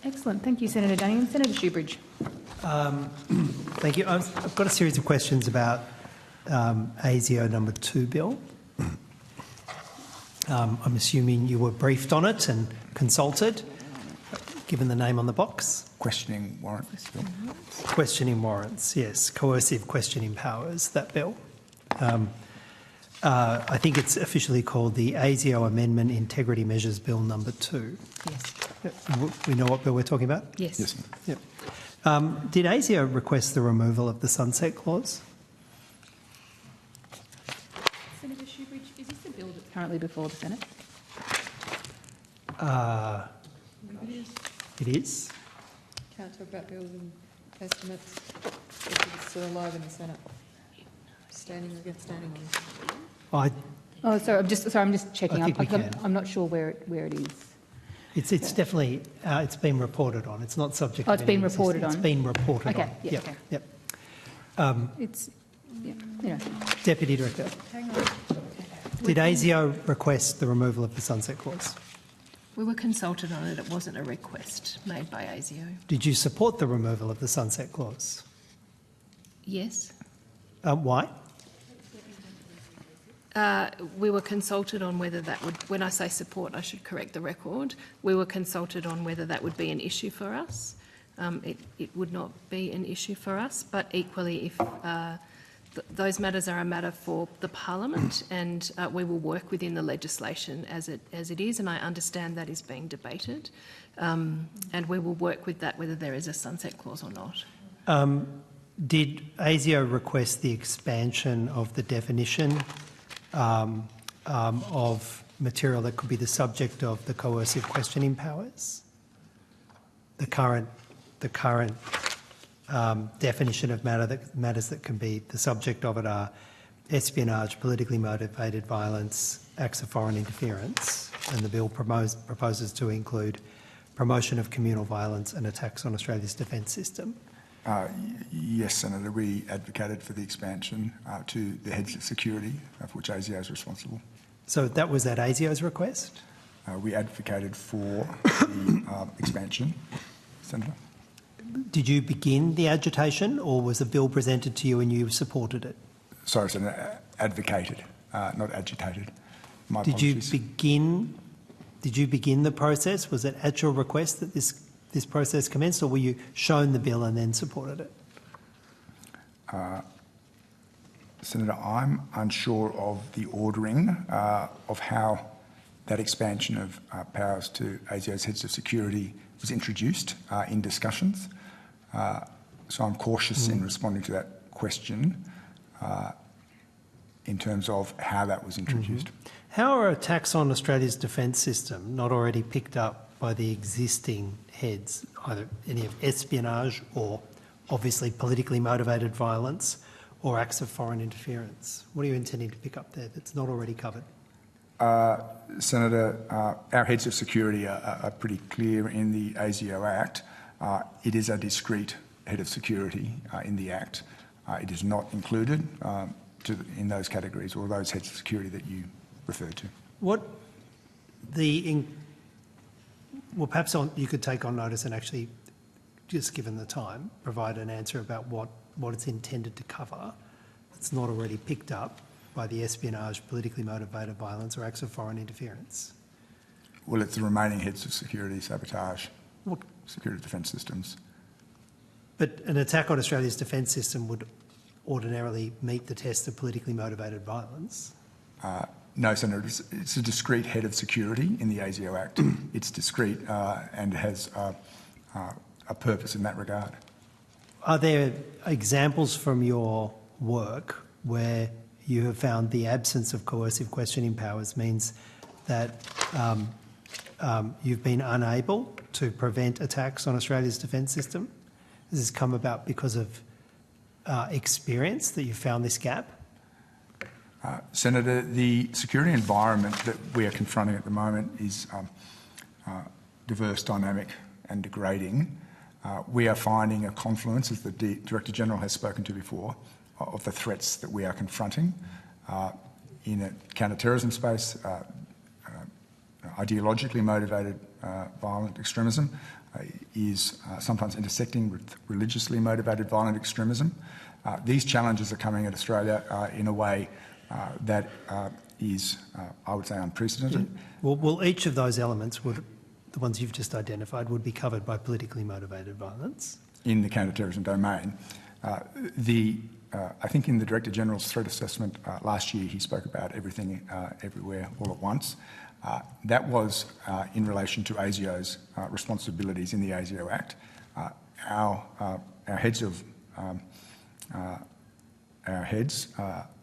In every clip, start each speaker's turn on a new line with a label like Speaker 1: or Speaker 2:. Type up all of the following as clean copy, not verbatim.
Speaker 1: Excellent. Thank you, Senator Daniel. Senator Shoebridge.
Speaker 2: Thank you. I've got a series of questions about ASIO number 2 bill. I'm assuming you were briefed on it and consulted, given the name on the box.
Speaker 3: Questioning warrants bill.
Speaker 2: Questioning warrants, yes. Coercive questioning powers, that bill. I think it's officially called the ASIO Amendment Integrity Measures Bill number 2.
Speaker 1: Yes.
Speaker 2: We know what bill we're talking about?
Speaker 1: Yes.
Speaker 3: Yes.
Speaker 2: Yep. Did ASIO request the removal of the sunset clause?
Speaker 1: Senator Shoebridge, is this the bill that's currently before the Senate?
Speaker 4: It is.
Speaker 2: It is.
Speaker 4: Can't talk about bills and estimates if it's still alive in the Senate. Standing against standing on.
Speaker 1: Oh, sorry. I'm just checking.
Speaker 2: I think we can.
Speaker 1: I'm not sure where it is.
Speaker 2: It's definitely it's been reported on. It's not subject.
Speaker 1: Oh, it's been reported on.
Speaker 2: It's been reported on.
Speaker 1: Okay. Yeah.
Speaker 2: Yep.
Speaker 1: Okay.
Speaker 2: Yep.
Speaker 1: It's yeah.
Speaker 2: Deputy Director.
Speaker 4: Hang on.
Speaker 2: Did ASIO request the removal of the sunset clause?
Speaker 5: We were consulted on it. It wasn't a request made by ASIO.
Speaker 2: Did you support the removal of the sunset clause?
Speaker 5: Yes.
Speaker 2: Why?
Speaker 5: We were consulted on whether that would, when I say support, I should correct the record. We were consulted on whether that would be an issue for us. It would not be an issue for us, but equally if those matters are a matter for the Parliament, and we will work within the legislation as it is, and I understand that is being debated, and we will work with that whether there is a sunset clause or not.
Speaker 2: Did ASIO request the expansion of the definition of material that could be the subject of the coercive questioning powers? The current definition of matters that can be the subject of it are espionage, politically motivated violence, acts of foreign interference, and the bill proposes to include promotion of communal violence and attacks on Australia's defence system.
Speaker 3: Yes, Senator, we advocated for the expansion to the heads of security, for which ASIO is responsible.
Speaker 2: So that was at ASIO's request?
Speaker 3: We advocated for the expansion, Senator.
Speaker 2: Did you begin the agitation, or was the bill presented to you and you supported it?
Speaker 3: Sorry, Senator, advocated, not agitated. My
Speaker 2: apologies. Did you begin the process? Was it at your request that this process commenced, or were you shown the bill and then supported it?
Speaker 3: Senator, I'm unsure of the ordering of how that expansion of powers to ASIO's heads of security was introduced in discussions. So I'm cautious in responding to that question in terms of how that was introduced.
Speaker 2: How are attacks on Australia's defence system not already picked up by the existing heads, either any of espionage or obviously politically motivated violence or acts of foreign interference? What are you intending to pick up there that's not already covered?
Speaker 3: Senator, our heads of security are pretty clear in the ASIO Act. It is a discrete head of security in the Act. It is not included in those categories or those heads of security that you referred to.
Speaker 2: Well, perhaps you could take on notice and actually, just given the time, provide an answer about what it's intended to cover that's not already picked up by the espionage, politically motivated violence or acts of foreign interference.
Speaker 3: Well, it's the remaining heads of security, sabotage, security defence systems.
Speaker 2: But an attack on Australia's defence system would ordinarily meet the test of politically motivated violence.
Speaker 3: No, Senator, it's a discrete head of security in the ASIO Act. It's discrete and has a purpose in that regard.
Speaker 2: Are there examples from your work where you have found the absence of coercive questioning powers means that you've been unable to prevent attacks on Australia's defence system? Has this come about because of experience that you found this gap?
Speaker 3: Senator, the security environment that we are confronting at the moment is diverse, dynamic and degrading. We are finding a confluence, as the Director General has spoken to before, of the threats that we are confronting in a counter-terrorism space, ideologically motivated violent extremism, is sometimes intersecting with religiously motivated violent extremism. These challenges are coming at Australia in a way that is, I would say, unprecedented.
Speaker 2: Well, each of those elements would, the ones you've just identified, would be covered by politically motivated violence.
Speaker 3: In the counter-terrorism domain. I think in the Director General's threat assessment last year, he spoke about everything, everywhere, all at once. That was in relation to ASIO's responsibilities in the ASIO Act. Our heads of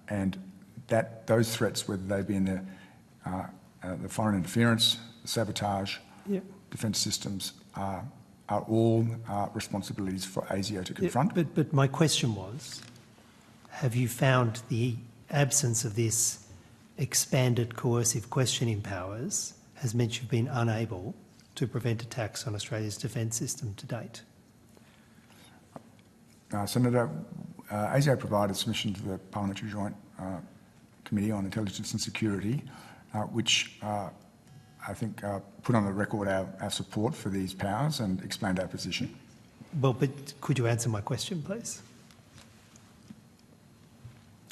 Speaker 3: and those threats, whether they be in the foreign interference, sabotage, defence systems, are all responsibilities for ASIO to confront.
Speaker 2: But my question was, have you found the absence of this expanded coercive questioning powers has meant you've been unable to prevent attacks on Australia's defence system to date?
Speaker 3: Senator, ASIO provided submission to the Parliamentary Joint Committee on Intelligence and Security, which I think put on the record our support for these powers and explained our position.
Speaker 2: Well, but could you answer my question, please?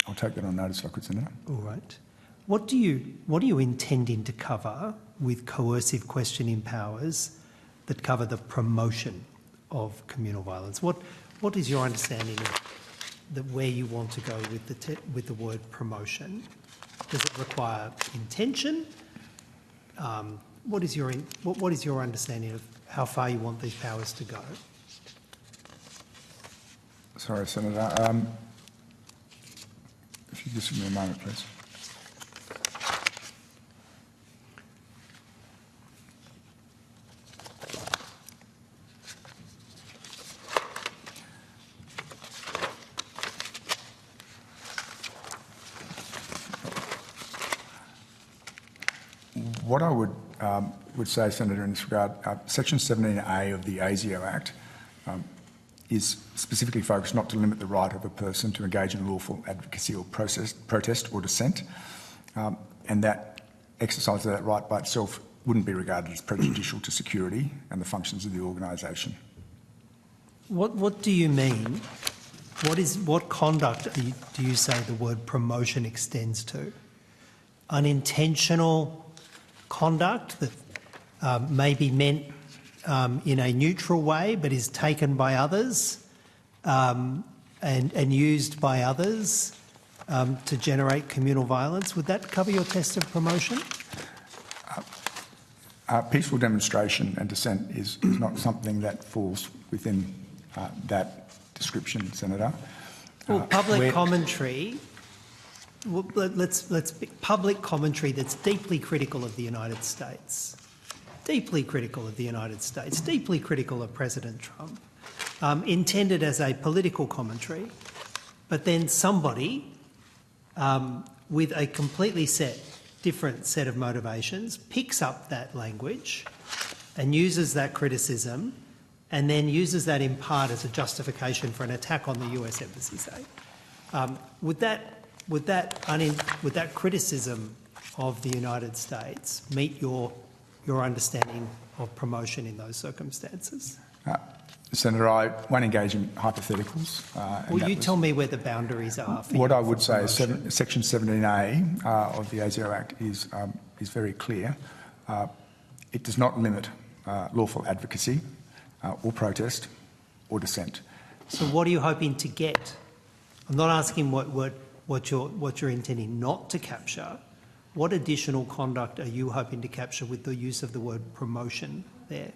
Speaker 3: I'll take that on notice if I could, Senator.
Speaker 2: All right. What are you intending to cover with coercive questioning powers that cover the promotion of communal violence? What is your understanding of where you want to go with the word promotion? Does it require intention? What is your understanding of how far you want these powers to go?
Speaker 3: Sorry, Senator. If you just give me a moment, please. What I would say, Senator, in this regard, Section 17A of the ASIO Act is specifically focused not to limit the right of a person to engage in lawful advocacy or protest or dissent, and that exercise of that right by itself wouldn't be regarded as prejudicial to security and the functions of the organisation.
Speaker 2: What do you mean? What conduct do you say the word promotion extends to? Unintentional conduct that may be meant in a neutral way but is taken by others and used by others to generate communal violence. Would that cover your test of promotion?
Speaker 3: Peaceful demonstration and dissent is not something that falls within that description, Senator.
Speaker 2: Well, public commentary. Well, let's public commentary that's deeply critical of the United States. Deeply critical of the United States, deeply critical of President Trump, intended as a political commentary, but then somebody with a completely different set of motivations picks up that language and uses that criticism and then uses that in part as a justification for an attack on the US Embassy, say. Would that criticism of the United States meet your understanding of promotion in those circumstances?
Speaker 3: Senator, I won't engage in hypotheticals.
Speaker 2: Well, you tell me where the boundaries are.
Speaker 3: What I would say is Section 17A of the ASIO Act is very clear. It does not limit lawful advocacy or protest or dissent.
Speaker 2: So what are you hoping to get? I'm not asking what you're intending not to capture. What additional conduct are you hoping to capture with the use of the word promotion there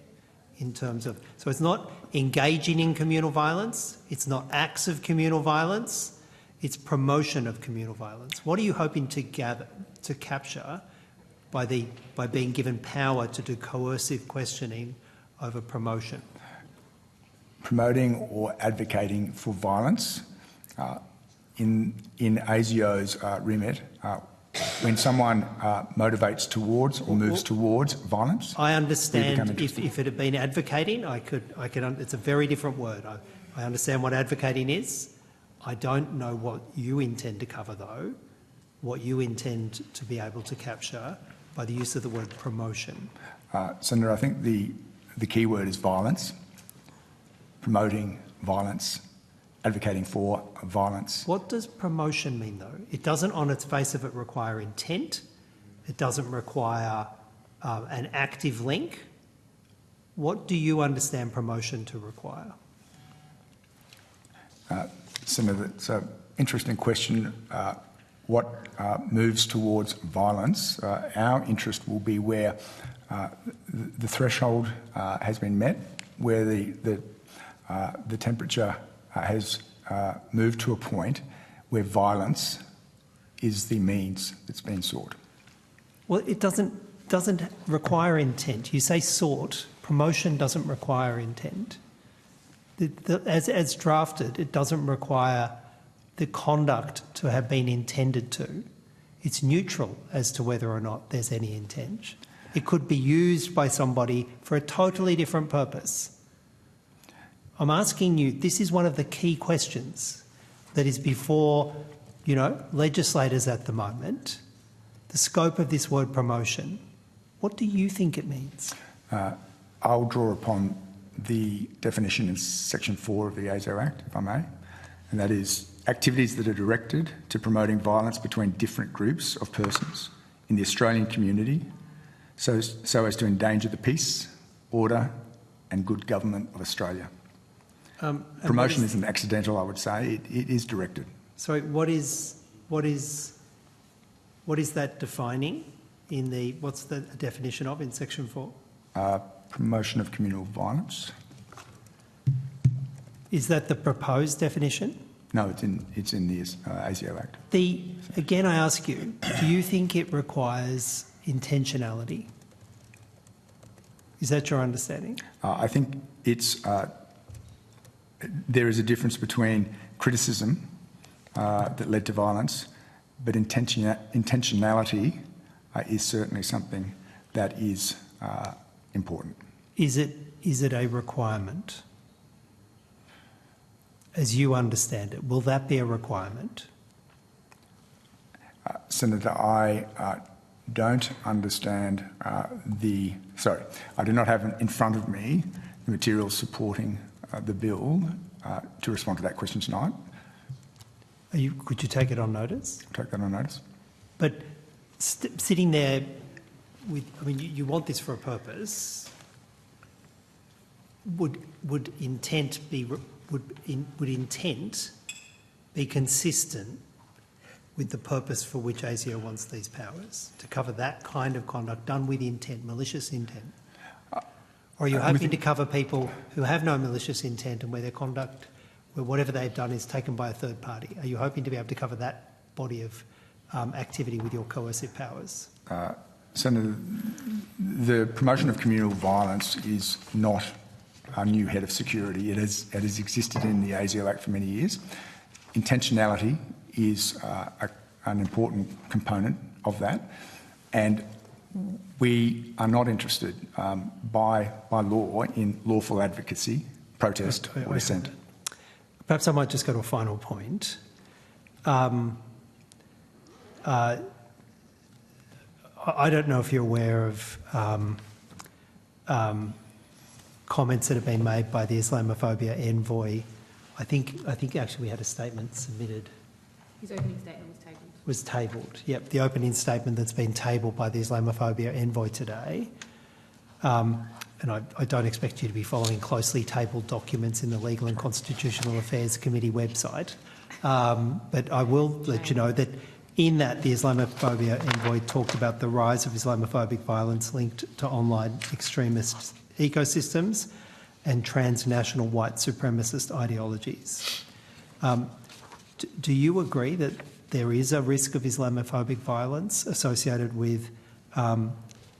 Speaker 2: in terms of... So it's not engaging in communal violence, it's not acts of communal violence, it's promotion of communal violence. What are you hoping to capture by being given power to do coercive questioning over promotion?
Speaker 3: Promoting or advocating for violence in ASIO's remit, when someone motivates towards or moves towards violence.
Speaker 2: I understand if it had been advocating, it's a very different word. I understand what advocating is. I don't know what you intend to cover though, what you intend to be able to capture by the use of the word promotion.
Speaker 3: Senator, I think the key word is violence, promoting violence, advocating for violence.
Speaker 2: What does promotion mean, though? It doesn't, on its face of it, require intent. It doesn't require an active link. What do you understand promotion to require?
Speaker 3: Senator, it's an interesting question. What moves towards violence? Our interest will be where the threshold has been met, where the temperature has moved to a point where violence is the means that's been sought.
Speaker 2: Well, it doesn't require intent. You say sought. Promotion doesn't require intent. As drafted, it doesn't require the conduct to have been intended to. It's neutral as to whether or not there's any intent. It could be used by somebody for a totally different purpose. I'm asking you, this is one of the key questions that is before, legislators at the moment. The scope of this word promotion. What do you think it means?
Speaker 3: I'll draw upon the definition in Section 4 of the ASIO Act, if I may, and that is activities that are directed to promoting violence between different groups of persons in the Australian community so as to endanger the peace, order and good government of Australia. Promotion isn't accidental, I would say. It is directed.
Speaker 2: Sorry, what is that defining in the, what's the definition of in Section 4?
Speaker 3: Promotion of communal violence.
Speaker 2: Is that the proposed definition?
Speaker 3: No, it's in the ASIO Act.
Speaker 2: Again, I ask you, do you think it requires intentionality? Is that your understanding?
Speaker 3: I think there is a difference between criticism that led to violence, but intentionality is certainly something that is important.
Speaker 2: Is it a requirement? As you understand it, will that be a requirement?
Speaker 3: Senator, I don't understand I do not have in front of me the materials supporting the bill to respond to that question tonight.
Speaker 2: Could you take it on notice?
Speaker 3: I'll take that on notice.
Speaker 2: But sitting there you want this for a purpose. Would intent be consistent with the purpose for which ASIO wants these powers, to cover that kind of conduct done with intent, malicious intent? Or are you hoping to cover people who have no malicious intent and where their conduct, where whatever they've done is taken by a third party? Are you hoping to be able to cover that body of activity with your coercive powers?
Speaker 3: Senator, the promotion of communal violence is not a new head of security. It has existed in the ASIO Act for many years. Intentionality is an important component of that, and we are not interested by law in lawful advocacy, protest or dissent.
Speaker 2: Perhaps I might just go to a final point. I don't know if you're aware of comments that have been made by the Islamophobia envoy. I think actually we had a statement submitted.
Speaker 1: His opening statement was tabled.
Speaker 2: Was tabled, yep. The opening statement that's been tabled by the Islamophobia envoy today. And I don't expect you to be following closely tabled documents in the Legal and Constitutional Affairs Committee website. But I will let you know that in that, the Islamophobia envoy talked about the rise of Islamophobic violence linked to online extremist ecosystems and transnational white supremacist ideologies. Do you agree that there is a risk of Islamophobic violence associated with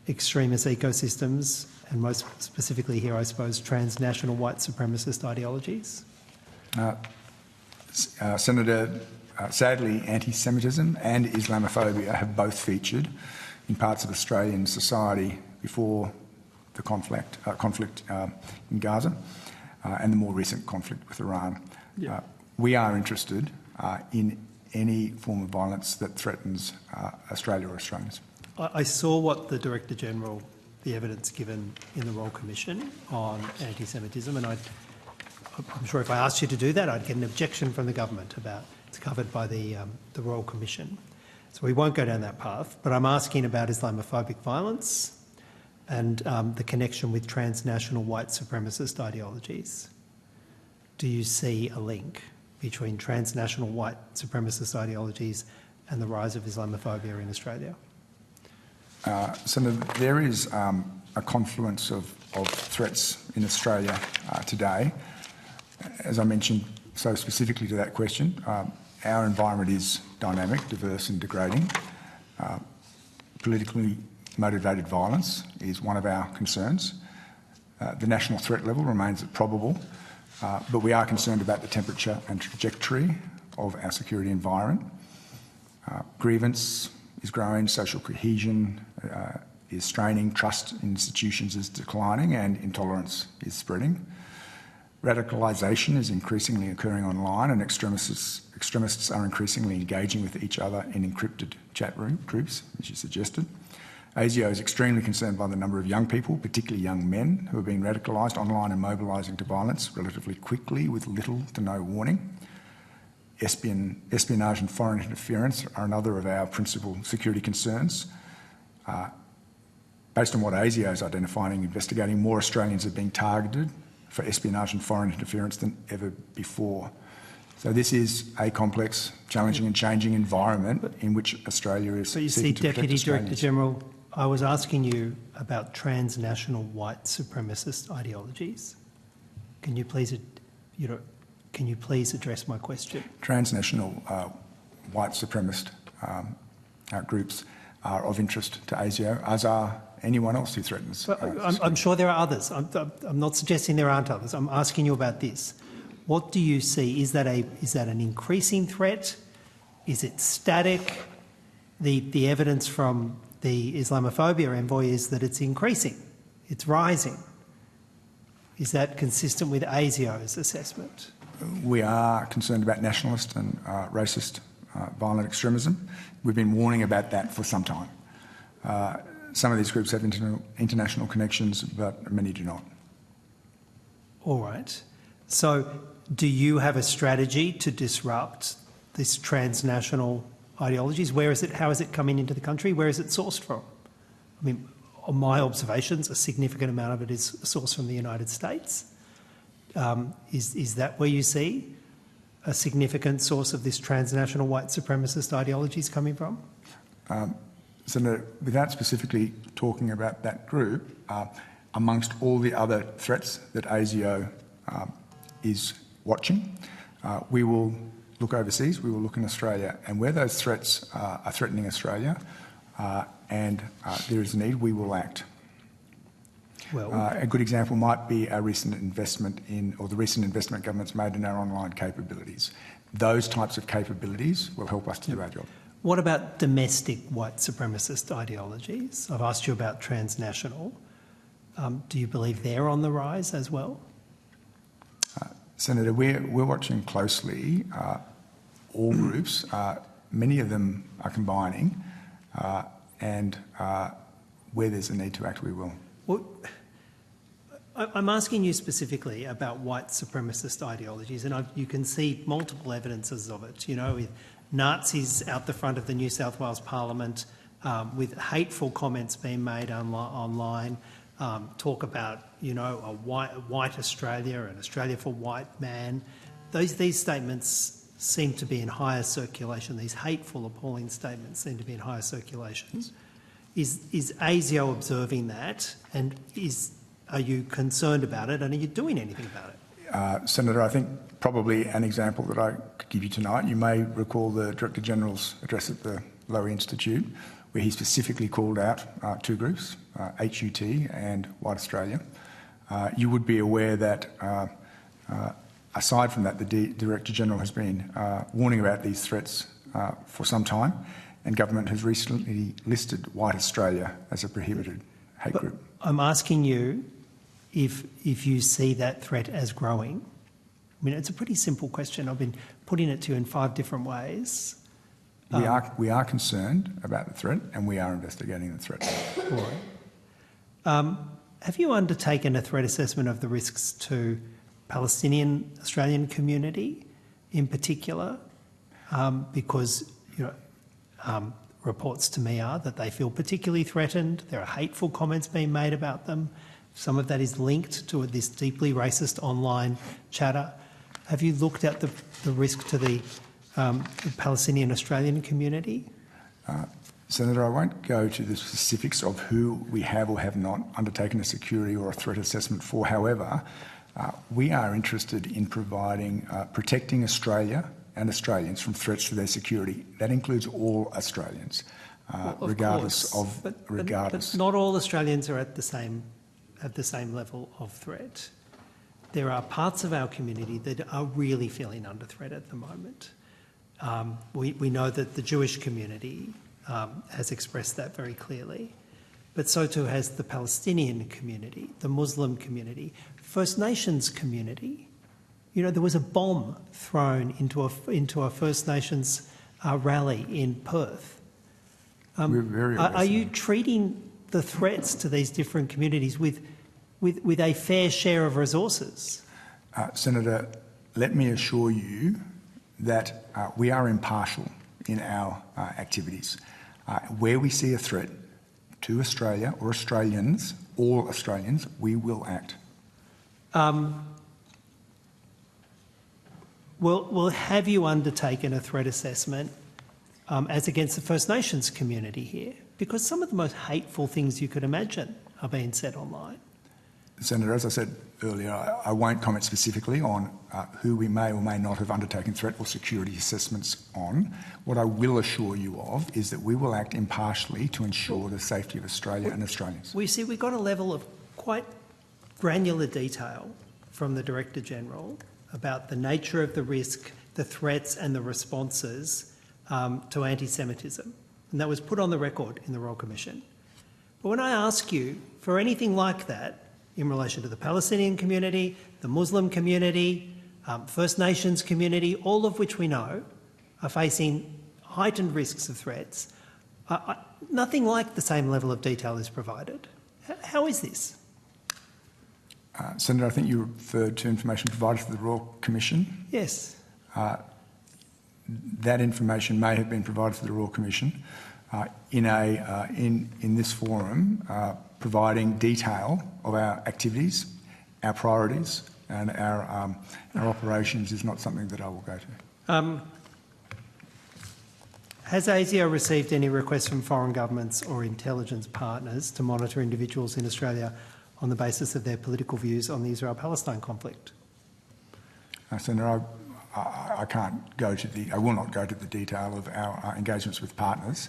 Speaker 2: extremist ecosystems, and most specifically here, I suppose, transnational white supremacist ideologies?
Speaker 3: Senator, sadly, anti-Semitism and Islamophobia have both featured in parts of Australian society before the conflict in Gaza and the more recent conflict with Iran. Yeah. We are interested in any form of violence that threatens Australia or Australians.
Speaker 2: I saw what the Director General, the evidence given in the Royal Commission on anti-Semitism, and I'm sure if I asked you to do that, I'd get an objection from the government about it's covered by the Royal Commission. So we won't go down that path, but I'm asking about Islamophobic violence and the connection with transnational white supremacist ideologies. Do you see a link between transnational white supremacist ideologies and the rise of Islamophobia in Australia?
Speaker 3: Senator, there is a confluence of threats in Australia today. As I mentioned so specifically to that question, our environment is dynamic, diverse and degrading. Politically motivated violence is one of our concerns. The national threat level remains at probable, but we are concerned about the temperature and trajectory of our security environment. Grievance is growing, social cohesion is straining, trust in institutions is declining, and intolerance is spreading. Radicalisation is increasingly occurring online, and extremists are increasingly engaging with each other in encrypted chat room groups, as you suggested. ASIO is extremely concerned by the number of young people, particularly young men, who are being radicalised online and mobilising to violence relatively quickly with little to no warning. Espionage and foreign interference are another of our principal security concerns. Based on what ASIO is identifying and investigating, more Australians are being targeted for espionage and foreign interference than ever before. So this is a complex, challenging and changing environment in which Australia is
Speaker 2: But you see, Deputy Director General, I was asking you about transnational white supremacist ideologies. Can you please address my question?
Speaker 3: Transnational white supremacist groups are of interest to ASIO, as are anyone else who threatens.
Speaker 2: I'm sure there are others. I'm not suggesting there aren't others. I'm asking you about this. What do you see? Is that an increasing threat? Is it static? The evidence from the Islamophobia envoy is that it's increasing, it's rising. Is that consistent with ASIO's assessment?
Speaker 3: We are concerned about nationalist and racist violent extremism. We've been warning about that for some time. Some of these groups have international connections, but many do not.
Speaker 2: All right. So do you have a strategy to disrupt this transnational ideologies? Where is it? How is it coming into the country? Where is it sourced from? I mean, on my observations, a significant amount of it is sourced from the United States. Is that where you see a significant source of this transnational white supremacist ideologies coming from?
Speaker 3: So without specifically talking about that group, amongst all the other threats that ASIO is watching, we will look overseas, we will look in Australia, and where those threats are threatening Australia and there is a need, we will act.
Speaker 2: Well,
Speaker 3: a good example might be our recent investment the recent investment government's made in our online capabilities. Those types of capabilities will help us to do our job.
Speaker 2: what about domestic white supremacist ideologies? I've asked you about transnational. Do you believe they're on the rise as well?
Speaker 3: Senator, we're watching closely all groups. Many of them are combining, and where there's a need to act, we will.
Speaker 2: Well, I'm asking you specifically about white supremacist ideologies, and you can see multiple evidences of it, you know, with Nazis out the front of the New South Wales Parliament, with hateful comments being made online, talk about, you know, a white Australia and Australia for white man. These statements seem to be in higher circulation. These hateful, appalling statements seem to be in higher circulation. Is ASIO observing that, and are you concerned about it, and are you doing anything about it?
Speaker 3: Senator, I think probably an example that I could give you tonight, you may recall the Director General's address at the Lowy Institute, where he specifically called out two groups, HUT and White Australia. You would be aware that aside from that, the Director General has been warning about these threats for some time, and government has recently listed White Australia as a prohibited hate group.
Speaker 2: I'm asking you if you see that threat as growing. I mean, it's a pretty simple question. I've been putting it to you in 5 different ways. We
Speaker 3: are concerned about the threat, and we are investigating the threat.
Speaker 2: Have you undertaken a threat assessment of the risks to Palestinian Australian community in particular? Because reports to me are that they feel particularly threatened. There are hateful comments being made about them. Some of that is linked to this deeply racist online chatter. Have you looked at the risk to the Palestinian Australian community?
Speaker 3: Senator, I won't go to the specifics of who we have or have not undertaken a security or a threat assessment for. However, we are interested in protecting Australia and Australians from threats to their security. That includes all Australians, regardless of.
Speaker 2: But not all Australians are at the same level of threat. There are parts of our community that are really feeling under threat at the moment. We know that the Jewish community has expressed that very clearly, but so too has the Palestinian community, the Muslim community, First Nations community. You know, there was a bomb thrown into a First Nations rally in Perth.
Speaker 3: We're very aware.
Speaker 2: Are you treating the threats to these different communities with a fair share of resources?
Speaker 3: Senator, let me assure you that we are impartial in our activities. Where we see a threat to Australia or Australians, all Australians, we will act.
Speaker 2: Well, have you undertaken a threat assessment as against the First Nations community here? Because some of the most hateful things you could imagine are being said online.
Speaker 3: Senator, as I said earlier, I won't comment specifically on who we may or may not have undertaken threat or security assessments on. What I will assure you of is that we will act impartially to ensure the safety of Australia and Australians.
Speaker 2: We see we got a level of quite granular detail from the Director-General about the nature of the risk, the threats and the responses to anti-Semitism. And that was put on the record in the Royal Commission. But when I ask you for anything like that in relation to the Palestinian community, the Muslim community, First Nations community, all of which we know are facing heightened risks of threats, nothing like the same level of detail is provided. How is this?
Speaker 3: Senator, I think you referred to information provided to the Royal Commission.
Speaker 2: Yes.
Speaker 3: That information may have been provided to the Royal Commission in this forum, providing detail of our activities, our priorities, and our operations is not something that I will go to.
Speaker 2: Has ASIO received any requests from foreign governments or intelligence partners to monitor individuals in Australia on the basis of their political views on the Israel-Palestine conflict?
Speaker 3: Senator, I will not go to the detail of our engagements with partners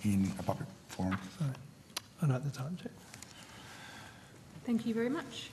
Speaker 3: in a public forum.
Speaker 2: Sorry. I know at the time, Chair.
Speaker 1: Thank you very much.